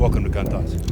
Welcome to GunThots.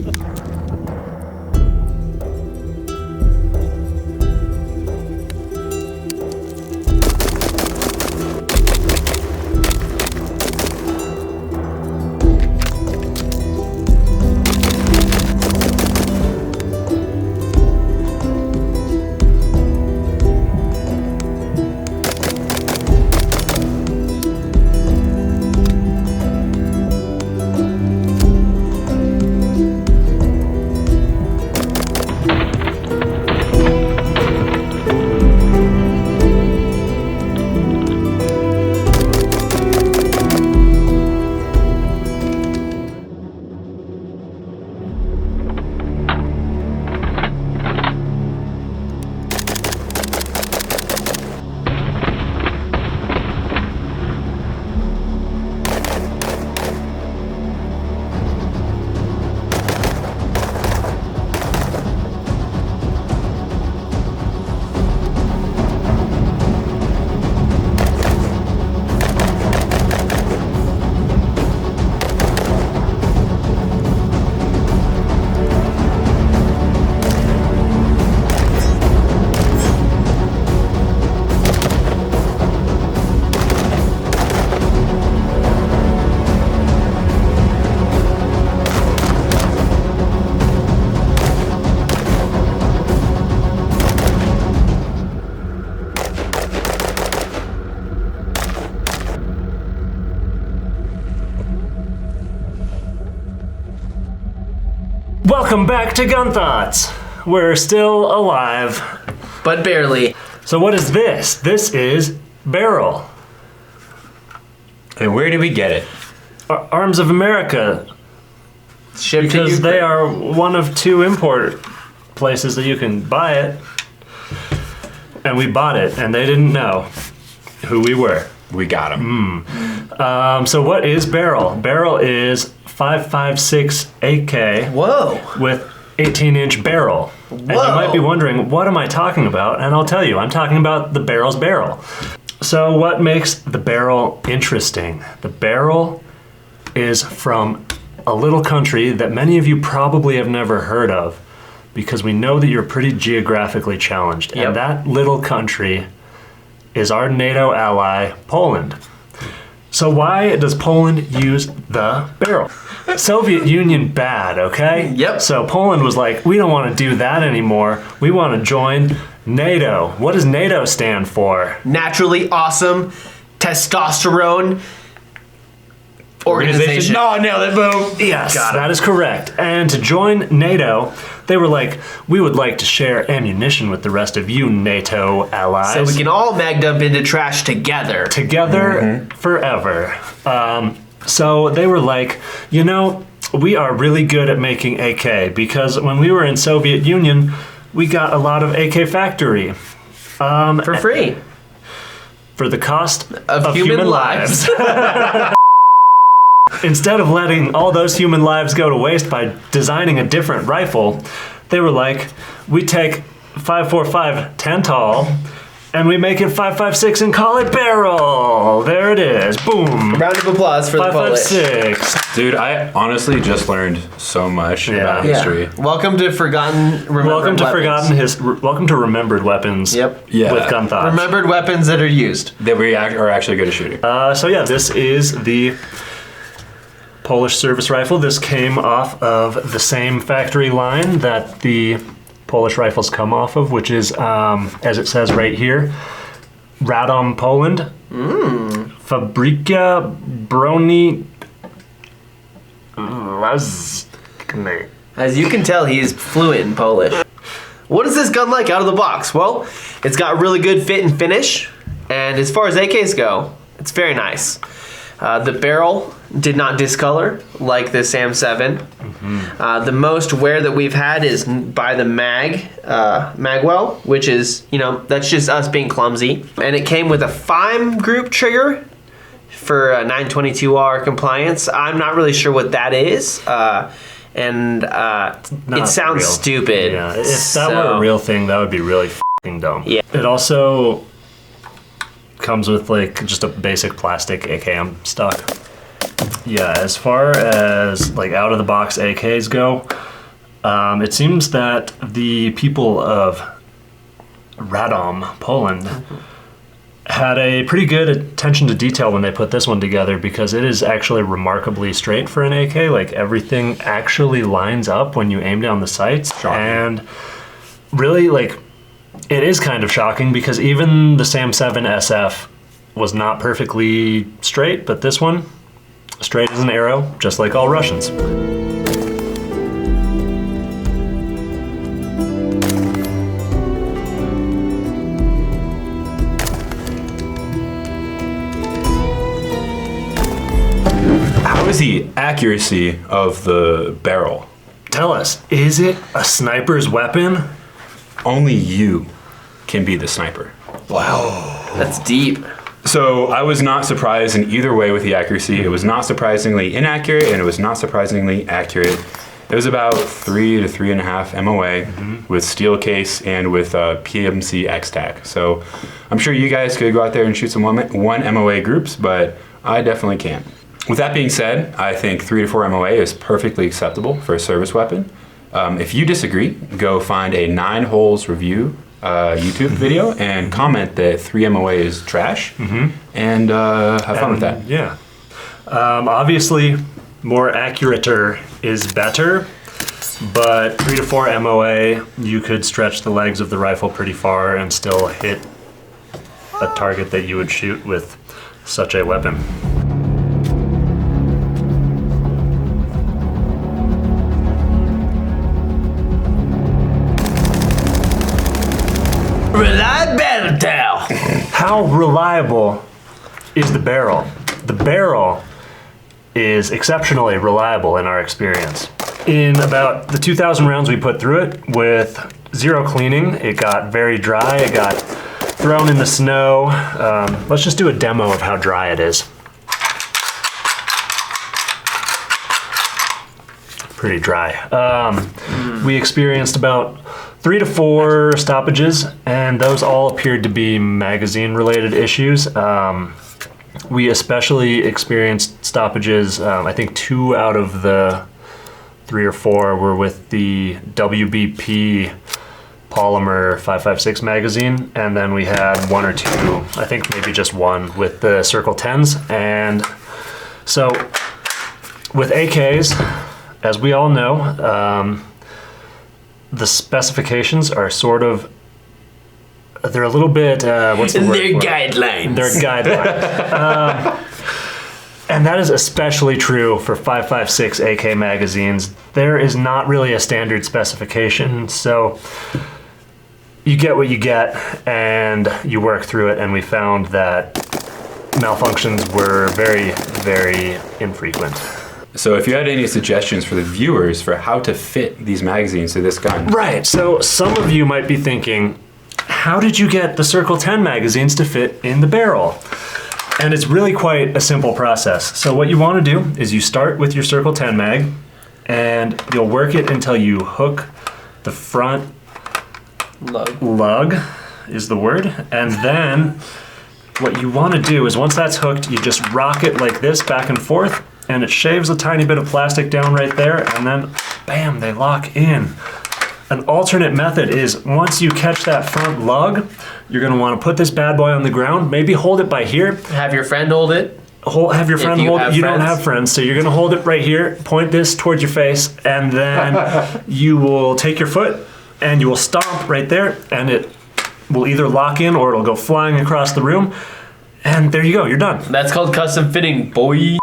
Welcome back to GunThots. We're still alive. But barely. So what is this? This is Beryl. And where did we get it? Arms of America. Shipped to Because Ukraine. they are one of two import places that you can buy it. And we bought it, and they didn't know who we were. We got him. So what is Beryl? Beryl is 5.56 AK Whoa. with 18-inch barrel. And you Whoa. might be wondering, what am I talking about? And I'll tell you, I'm talking about the barrel's barrel. So what makes the barrel interesting? The barrel is from a little country that many of you probably have never heard of, because we know that you're pretty geographically challenged. Yep. And that little country is our NATO ally, Poland. So why does Poland use the barrel? Soviet Union bad, okay? Yep. So Poland was like, we don't want to do that anymore. We want to join NATO. What does NATO stand for? Naturally awesome testosterone organization. No, nailed it, boom. Yes, Got it. that is correct. And to join NATO, they were like, we would like to share ammunition with the rest of you NATO allies. So we can all mag dump into trash together. Together forever. So they were like, you know, we are really good at making AK, because when we were in Soviet Union, we got a lot of AK factory. For free. For the cost Of human lives. Instead of letting all those human lives go to waste by designing a different rifle, they were like, we take 5.45 Tantal and we make it 5.56 and call it Beryl. There it is. Boom. Round of applause for the Polish. 5.56. Dude, I honestly just learned so much about history. Welcome to Forgotten Remembered Weapons. Welcome to Remembered Weapons. Yep. Yeah. With GunThots. Remembered weapons that are used. That we are actually good at shooting. So yeah, this is the Polish service rifle. This came off of the same factory line that the Polish rifles come off of, which is, as it says right here, Radom, Poland. Fabryka Broni Lazkny. As you can tell, he is fluent in Polish. What is this gun like out of the box? Well, it's got really good fit and finish, and as far as AKs go, it's very nice. The barrel did not discolor like the Sam7. The most wear that we've had is by the Magwell, which is, you know, that's just us being clumsy. And it came with a FIME group trigger for 922R compliance. I'm not really sure what that is. And it sounds real. stupid. Yeah, if that were a real thing, that would be really f***ing dumb. Yeah. It also comes with like just a basic plastic AK stock. Yeah, as far as like out of the box AKs go, it seems that the people of Radom, Poland, had a pretty good attention to detail when they put this one together, because it is actually remarkably straight for an AK. Like everything actually lines up when you aim down the sights. Shocking. And really, like, it is kind of shocking because even the SAM 7 SF was not perfectly straight, but this one, straight as an arrow, just like all Russians. How is the accuracy of the barrel? Tell us, is it a sniper's weapon? Only you can be the sniper. Wow. That's deep. So I was not surprised in either way with the accuracy. It was not surprisingly inaccurate, and it was not surprisingly accurate. It was about 3 to 3.5 MOA with steel case and with PMC X-Tac. So I'm sure you guys could go out there and shoot some 1 MOA groups, but I definitely can't. With that being said, I think 3 to 4 MOA is perfectly acceptable for a service weapon. If you disagree, go find a 9 holes review YouTube video and comment that 3 MOA is trash, and have fun with that. Yeah. Obviously, more accurater is better, but 3 to 4 MOA, you could stretch the legs of the rifle pretty far and still hit a target that you would shoot with such a weapon. Reliability. How reliable is the barrel? The barrel is exceptionally reliable in our experience. In about the 2,000 rounds we put through it with 0 cleaning, it got very dry, it got thrown in the snow. Let's just do a demo of how dry it is. Pretty dry. We experienced about 3 to 4 stoppages, and those all appeared to be magazine-related issues. We especially experienced stoppages, I think 2 out of the 3 or 4 were with the WBP polymer 5.56 magazine, and then we had 1 or 2, I think maybe just 1, with the Circle 10s. And so with AKs, as we all know, the specifications are sort of, they're a little bit, what's the word? They're guidelines. They're guidelines. And that is especially true for 5.56 AK magazines. There is not really a standard specification, so you get what you get and you work through it, and we found that malfunctions were very, very infrequent. So if you had any suggestions for the viewers for how to fit these magazines to this gun. Right, so some of you might be thinking, how did you get the Circle 10 magazines to fit in the barrel? And it's really quite a simple process. So what you want to do is you start with your Circle 10 mag, and you'll work it until you hook the front lug is the word. And then what you want to do is once that's hooked, you just rock it like this back and forth, and it shaves a tiny bit of plastic down right there, and then bam, they lock in. An alternate method is once you catch that front lug, you're going to want to put this bad boy on the ground, maybe hold it by here. Have your friend hold it. Have your friend hold it. You don't have friends, so you're going to hold it right here, point this towards your face, and then you will take your foot and you will stomp right there, and it will either lock in or it'll go flying across the room, and there you go, you're done. That's called custom fitting, boy.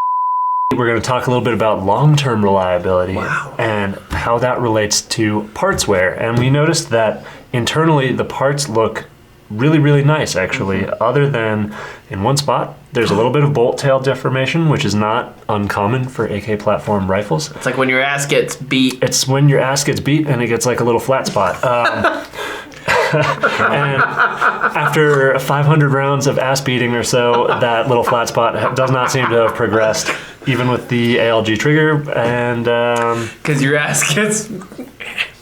We're going to talk a little bit about long-term reliability and how that relates to parts wear. And we noticed that internally the parts look really, really nice, actually, other than in one spot. There's a little bit of bolt tail deformation, which is not uncommon for AK platform rifles. It's like when your ass gets beat. It's when your ass gets beat and it gets like a little flat spot. And after 500 rounds of ass beating or so, that little flat spot does not seem to have progressed, even with the ALG trigger. And because your ass gets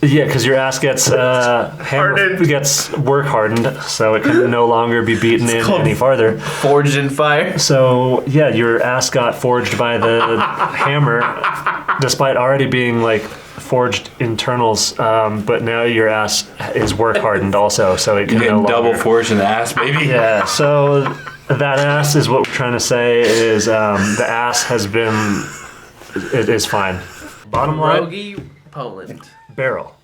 Yeah, because your ass gets gets work hardened, so it can no longer be beaten in any farther. Forged in fire. So yeah, your ass got forged by the hammer, despite already being like forged internals. But now your ass is work hardened also, so it can You're no getting longer. double forged in the ass, baby. Yeah. So that ass is what we're trying to say is the ass has been. It is fine. Bottom line. Rogi, Poland. Barrel.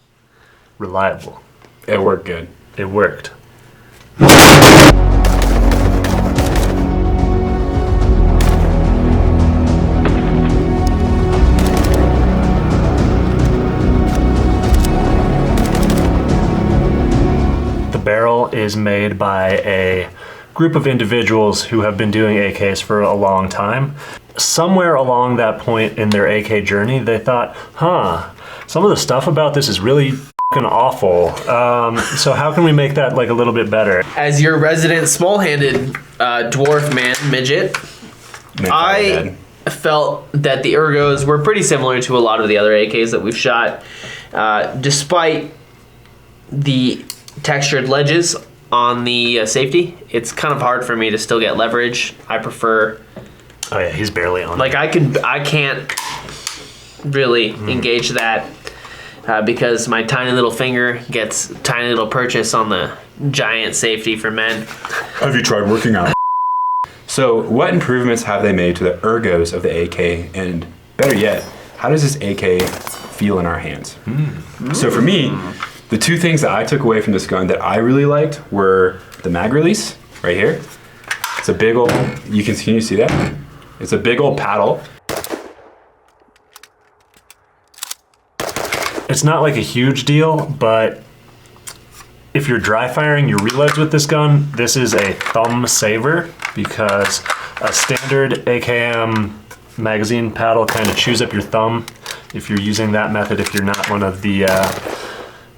Reliable. It worked good. It worked. The barrel is made by a group of individuals who have been doing AKs for a long time. Somewhere along that point in their AK journey, they thought, some of the stuff about this is really f***ing awful. So how can we make that like a little bit better? As your resident small-handed dwarf midget, I felt that the ergos were pretty similar to a lot of the other AKs that we've shot. Despite the textured ledges on the safety, it's kind of hard for me to still get leverage. I prefer... Oh yeah, he's barely on. Like I can't really engage that because my tiny little finger gets tiny little purchase on the giant safety for men. Have you tried working out? So what improvements have they made to the ergos of the AK? And better yet, how does this AK feel in our hands? So for me, the two things that I took away from this gun that I really liked were the mag release right here. It's a big old, can you see that? It's a big old paddle. It's not like a huge deal, but if you're dry firing your reloads with this gun, this is a thumb saver because a standard AKM magazine paddle kind of chews up your thumb if you're using that method, if you're not one of the,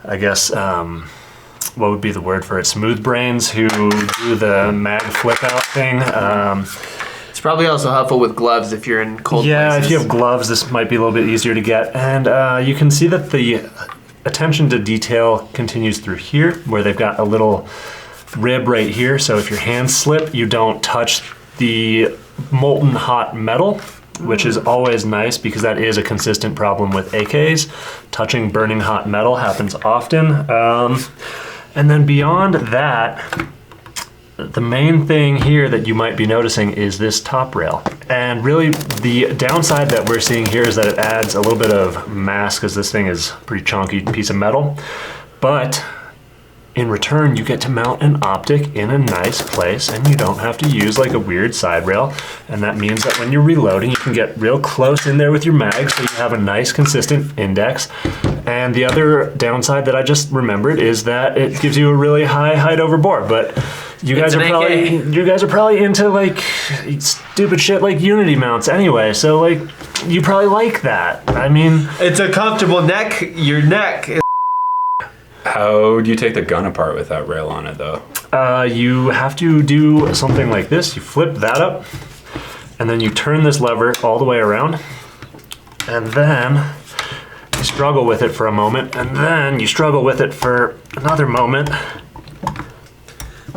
I guess, what would be the word for it? Smooth brains who do the mag flip out thing. It's probably also helpful with gloves if you're in cold places. If you have gloves, this might be a little bit easier to get. And you can see that the attention to detail continues through here, where they've got a little rib right here. So if your hands slip, you don't touch the molten hot metal, which is always nice because that is a consistent problem with AKs. Touching burning hot metal happens often. And then beyond that, the main thing here that you might be noticing is this top rail. And really the downside that we're seeing here is that it adds a little bit of mass because this thing is a pretty chunky piece of metal. But in return, you get to mount an optic in a nice place and you don't have to use like a weird side rail. And that means that when you're reloading, you can get real close in there with your mag so you have a nice consistent index. And the other downside that I just remembered is that it gives you a really high height over bore. But you guys are probably into like stupid shit like Unity mounts anyway, so like you probably like that. I mean, it's a comfortable neck. Your neck is... How do you take the gun apart with that rail on it though? You have to do something like this. You flip that up, and then you turn this lever all the way around, and then you struggle with it for a moment, and then you struggle with it for another moment.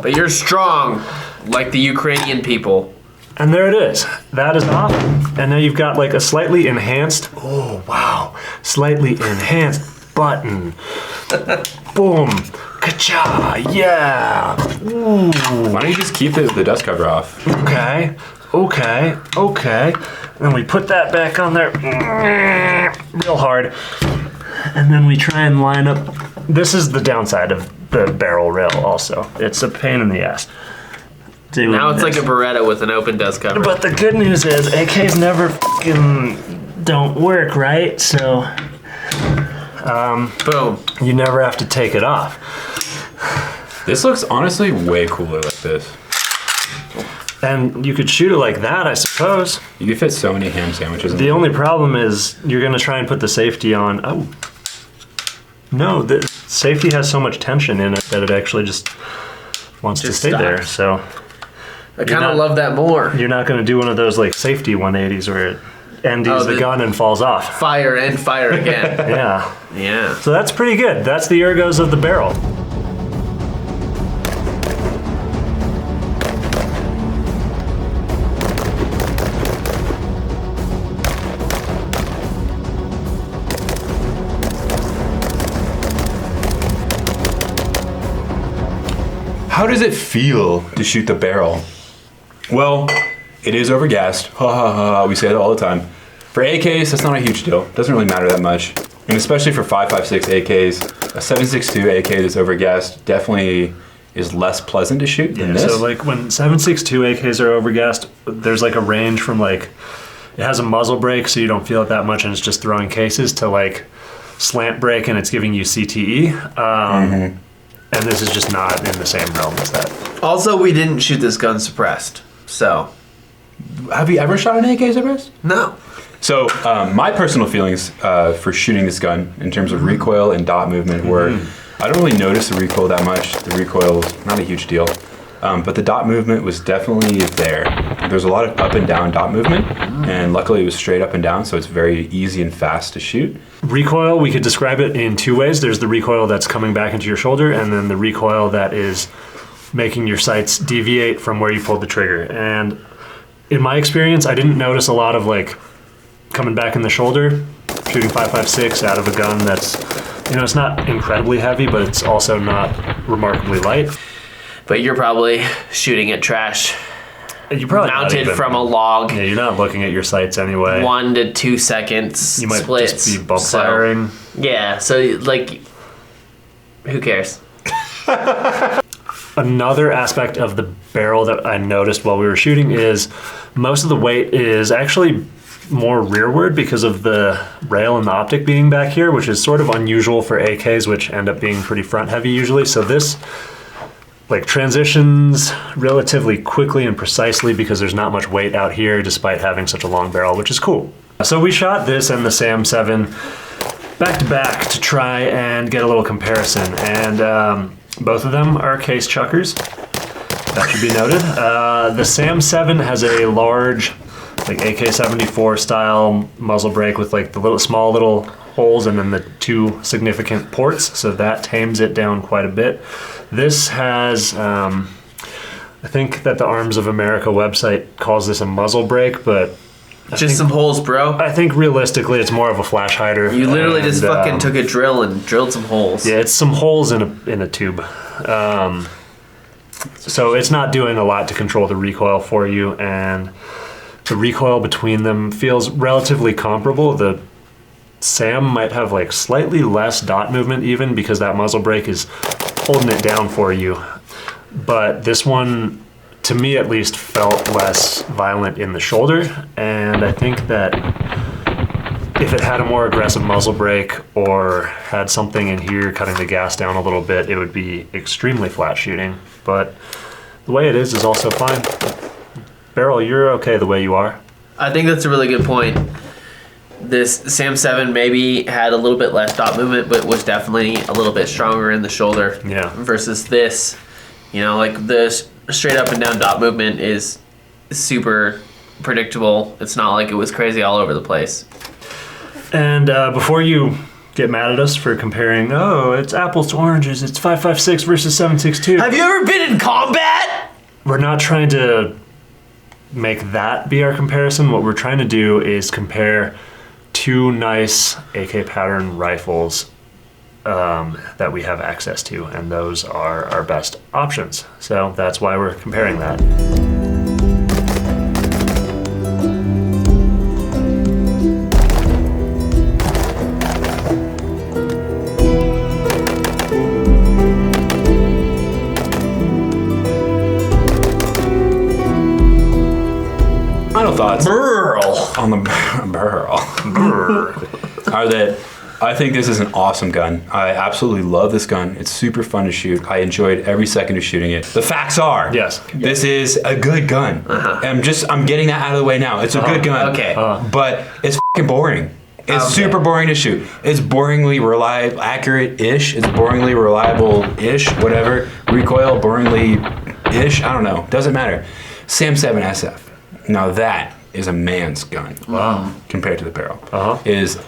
But you're strong, like the Ukrainian people. And there it is. That is off. And now you've got like a slightly enhanced, oh wow, slightly enhanced button. Boom. Ka-cha. Yeah. Ooh. Why don't you just keep the dust cover off? Okay. Then we put that back on there real hard. And then we try and line up. This is the downside of the barrel rail also. It's a pain in the ass. Now it's like a Beretta with an open dust cover. But the good news is AKs never fucking don't work, right? So, boom. You never have to take it off. This looks honestly way cooler like this. And you could shoot it like that, I suppose. You could fit so many ham sandwiches in The only problem is you're gonna try and put the safety on. Oh. No, the safety has so much tension in it that it actually just wants to stay there. So I kind of love that more. You're not going to do one of those like safety 180s where NDs the gun and falls off. Fire and fire again. Yeah. Yeah. So that's pretty good. That's the ergos of the barrel. How does it feel to shoot the barrel? Well, it is overgassed. Ha ha ha, we say that all the time. For AKs, that's not a huge deal. Doesn't really matter that much. And especially for 5.56 AKs, a 7.62 AK that's overgassed definitely is less pleasant to shoot than this. So like when 7.62 AKs are overgassed, there's like a range from like, it has a muzzle brake so you don't feel it that much and it's just throwing cases, to like slant brake and it's giving you CTE. And this is just not in the same realm as that. Also, we didn't shoot this gun suppressed, so. Have you ever shot an AK suppressed? No. So my personal feelings for shooting this gun in terms of recoil and dot movement were, I don't really notice the recoil that much. The recoil is not a huge deal. But the dot movement was definitely there. There's a lot of up and down dot movement, and luckily it was straight up and down, so it's very easy and fast to shoot. Recoil, we could describe it in two ways. There's the recoil that's coming back into your shoulder, and then the recoil that is making your sights deviate from where you pulled the trigger. And in my experience, I didn't notice a lot of like coming back in the shoulder, shooting 5.56 out of a gun that's, you know, it's not incredibly heavy, but it's also not remarkably light. But you're probably shooting at trash. You probably mounted from a log. Yeah, you're not looking at your sights anyway. 1 to 2 seconds. You might splits. just be bump firing. Yeah, so like, who cares? Another aspect of the barrel that I noticed while we were shooting is most of the weight is actually more rearward because of the rail and the optic being back here, which is sort of unusual for AKs, which end up being pretty front heavy usually. So this like transitions relatively quickly and precisely because there's not much weight out here despite having such a long barrel, which is cool. So we shot this and the Sam 7 back to back to try and get a little comparison, and both of them are case chuckers. That should be noted. The Sam 7 has a large like AK-74 style muzzle brake with like the small little holes and then the 2 significant ports, so that tames it down quite a bit. This has, I think that the Arms of America website calls this a muzzle brake, but just some holes, bro. I think realistically it's more of a flash hider. You literally just fucking took a drill and drilled some holes. Yeah, it's some holes in a tube. So it's not doing a lot to control the recoil for you, and the recoil between them feels relatively comparable. The Sam might have like slightly less dot movement even because that muzzle brake is holding it down for you. But this one, to me at least, felt less violent in the shoulder, and I think that if it had a more aggressive muzzle brake or had something in here cutting the gas down a little bit, it would be extremely flat shooting. But the way it is also fine. Beryl, you're okay the way you are. I think that's a really good point. This Sam 7 maybe had a little bit less dot movement, but was definitely a little bit stronger in the shoulder. Yeah. Versus this, you know, like the straight up and down dot movement is super predictable. It's not like it was crazy all over the place. And before you get mad at us for comparing, oh, it's apples to oranges, it's 5.56 versus 7.62. Have you ever been in combat? We're not trying to make that be our comparison. What we're trying to do is compare 2 nice AK pattern rifles that we have access to, and those are our best options. So that's why we're comparing that. Final thoughts Beryl. on the Beryl are that I think this is an awesome gun. I absolutely love this gun. It's super fun to shoot. I enjoyed every second of shooting it. The facts are, Yes. this is a good gun. I'm getting that out of the way now. It's a good gun. Okay. But it's fucking boring. It's super boring to shoot. It's boringly reliable, accurate-ish. It's boringly reliable-ish, whatever. Recoil, boringly-ish. I don't know. Doesn't matter. Sam 7 SF. Now that is a man's gun. Wow. Compared to the barrel. Is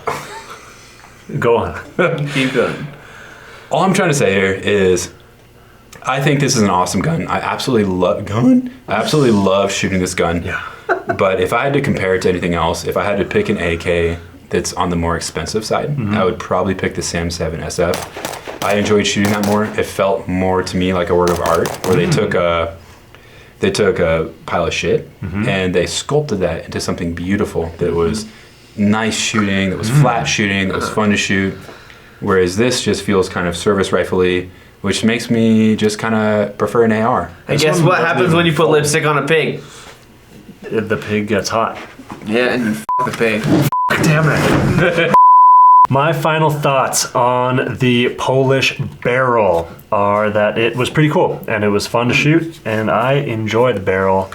Go on. Keep going. all I'm trying to say here is I think this is an awesome gun. I absolutely love shooting this gun. Yeah. But if I had to compare it to anything else, if I had to pick an AK that's on the more expensive side, I would probably pick the Sam 7 SF. I enjoyed shooting that more. It felt more to me like a work of art, where they took a pile of shit and they sculpted that into something beautiful that was nice shooting, that was flat shooting, that was fun to shoot. Whereas this just feels kind of service rifle-y, which makes me just kind of prefer an AR. And guess what happens when you put lipstick on a pig? The pig gets hot. Yeah, and you f*** the pig. Damn it. My final thoughts on the Polish barrel are that it was pretty cool and it was fun to shoot and I enjoyed the barrel.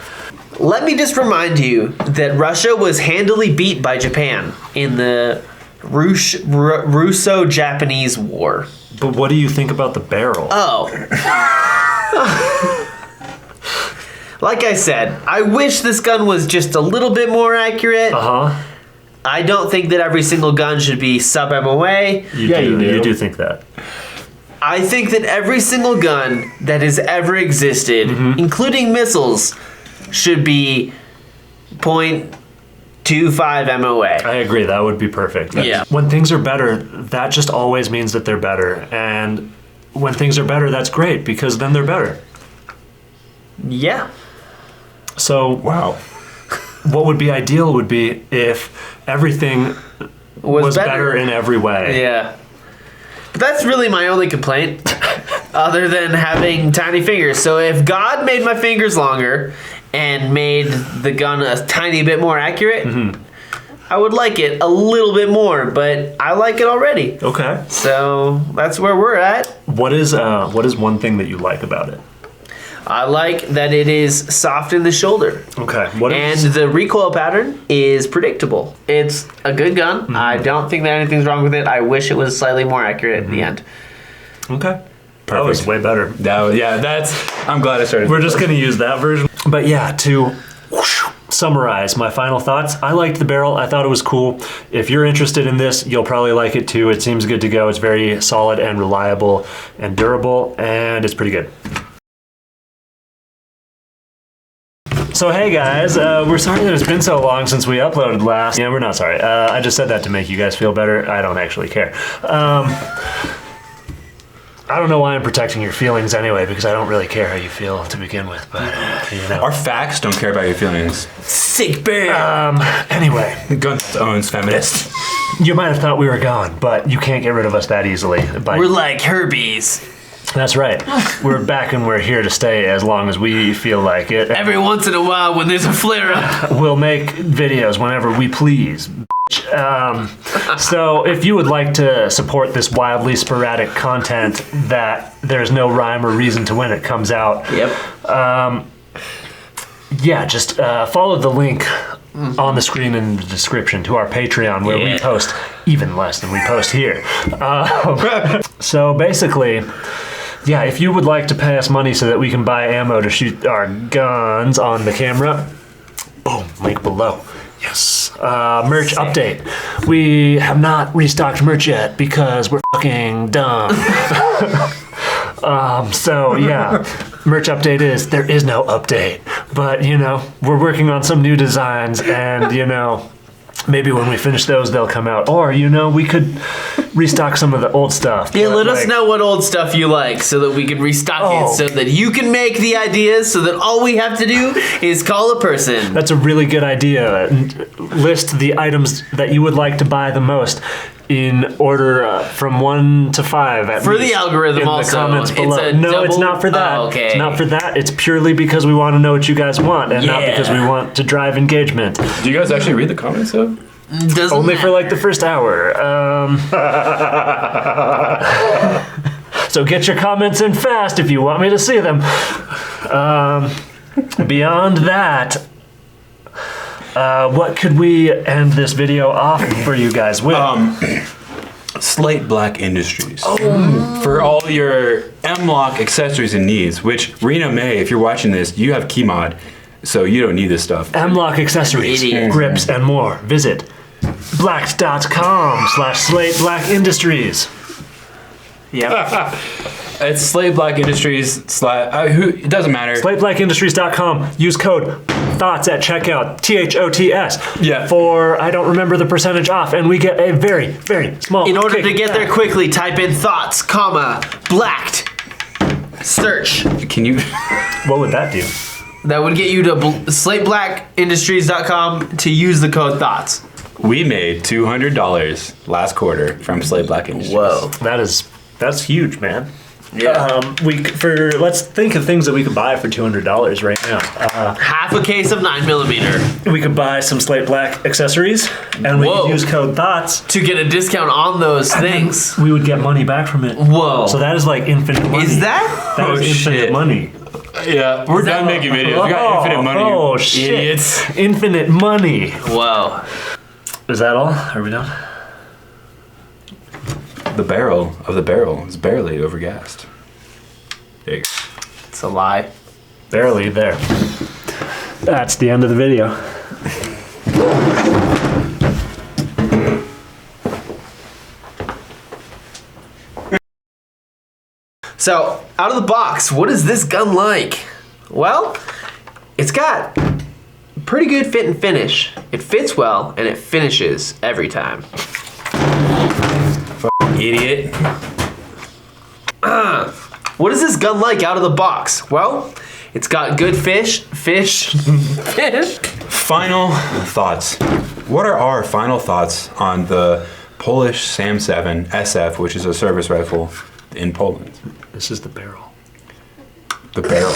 Let me just remind you that Russia was handily beat by Japan in the Russo-Japanese War. But what do you think about the barrel? Oh. Like I said, I wish this gun was just a little bit more accurate. I don't think that every single gun should be sub-MOA. You do think that. I think that every single gun that has ever existed, including missiles, should be 0.25 MOA. I agree, that would be perfect. Yeah. When things are better, that just always means that they're better. And when things are better, that's great because then they're better. Yeah. So, Wow. what would be ideal would be if everything was better in every way. Yeah. But that's really my only complaint, other than having tiny fingers. So if God made my fingers longer and made the gun a tiny bit more accurate, I would like it a little bit more, but I like it already. Okay. So that's where we're at. What is one thing that you like about it? I like that it is soft in the shoulder. Okay. And the recoil pattern is predictable. It's a good gun. I don't think that anything's wrong with it. I wish it was slightly more accurate at the end. Okay. That was way better. I'm glad I started. We're just going to use that version. But yeah, to summarize my final thoughts, I liked the barrel. I thought it was cool. If you're interested in this, you'll probably like it too. It seems good to go. It's very solid and reliable and durable, and it's pretty good. So hey guys, we're sorry that it's been so long since we uploaded last. Yeah, we're not sorry. I just said that to make you guys feel better. I don't actually care. I don't know why I'm protecting your feelings anyway, because I don't really care how you feel to begin with, but you know. Our facts don't care about your feelings. Sick bear. Anyway. GunThots owns feminist. You might have thought we were gone, but you can't get rid of us that easily. We're like herpes. That's right. We're back and we're here to stay as long as we feel like it. Every once in a while when there's a flare-up. We'll make videos whenever we please. So if you would like to support this wildly sporadic content that there's no rhyme or reason to when it comes out, yeah, just follow the link on the screen in the description to our Patreon, where we post even less than we post here. So basically, yeah, if you would like to pay us money so that we can buy ammo to shoot our guns on the camera, boom, link below. Yes. Merch update. We have not restocked merch yet because we're fucking dumb. So yeah, merch update is there is no update, but you know, we're working on some new designs, and you know, maybe when we finish those they'll come out, or you know, we could restock some of the old stuff. Yeah, let us know what old stuff you like so that we can restock it, so that you can make the ideas, so that all we have to do is call a person. That's a really good idea. List the items that you would like to buy the most in order from 1 to 5 at for least, the algorithm. in also, the comments below. No, it's not for that. Oh, okay. It's not for that. It's purely because we want to know what you guys want, and not because we want to drive engagement. Do you guys actually read the comments though? Only for like the first hour. So get your comments in fast if you want me to see them. Beyond that, what could we end this video off for you guys with? Slate Black Industries. For all your M-Lock accessories and needs, which Rena May, if you're watching this, you have key mod. So you don't need this stuff. M-Lock accessories, Idiot. grips, and more. Visit blacked.com/SlateBlackIndustries. Yeah. It's Slate Black Industries it doesn't matter. SlateBlackIndustries.com. Use code THOTS at checkout. THOTS. Yeah. For, I don't remember the percentage off, and we get a very, very small In order to kick. get there quickly, type in thoughts, comma, blacked. Search. Can you? What would that do? That would get you to SlateBlackIndustries.com to use the code thoughts. We made $200 last quarter from Slate Black Industries. Whoa. That's huge, man. Yeah. Let's think of things that we could buy for $200 right now. Half a case of 9mm We could buy some Slate Black accessories, and we Whoa. could use code THOTS. to get a discount on those things. We would get money back from it. Whoa. So that is like infinite money. Is that? That is Oh, infinite shit. money. Yeah, we're done making videos. We got infinite money. Oh, you shit. idiots. Infinite money. Whoa. Is that all? Are we done? The barrel of the barrel is barely overgassed. There you go. It's a lie. Barely there. That's the end of the video. So, out of the box, what is this gun like? Well, it's got pretty good fit and finish. It fits well, and it finishes every time. Idiot. What is this gun like out of the box? Well, it's got good fish. Final thoughts. What are our final thoughts on the Polish Sam 7 SF, which is a service rifle in Poland? This is the barrel. The barrel.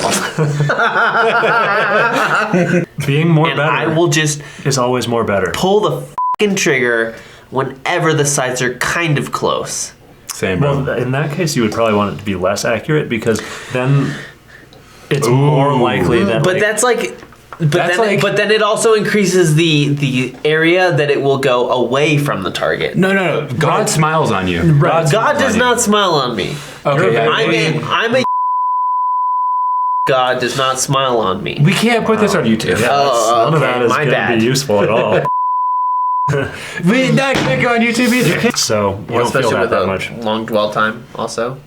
Being more And better I will just is always more better. pull the fucking trigger whenever the sights are kind of close. Same, bro. Well, in that case, you would probably want it to be less accurate because then it's more likely that. But like, that's like. That's like- But then it also increases the area that it will go away from the target. No. God smiles on you. Right. God smiles does on not smile on me. you. Okay, yeah, I'm a God does not smile on me. we can't put this on YouTube. Oh, none of okay, that is my going to bad. be useful at all. That can't go on YouTube either. So you don't feel Especially with that a much. long dwell time, also.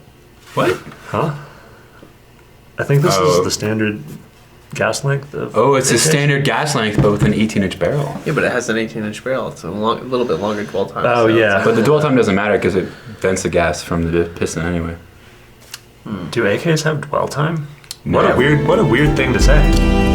What? Huh? I think this Oh. is the standard gas length of. Oh, it's a standard gas length, but with an 18-inch barrel. Yeah, but it has an 18-inch barrel. It's a little bit longer dwell time. Oh, yeah. But the dwell time doesn't matter because it vents the gas from the piston anyway. Do AKs have dwell time? No. What a weird thing to say.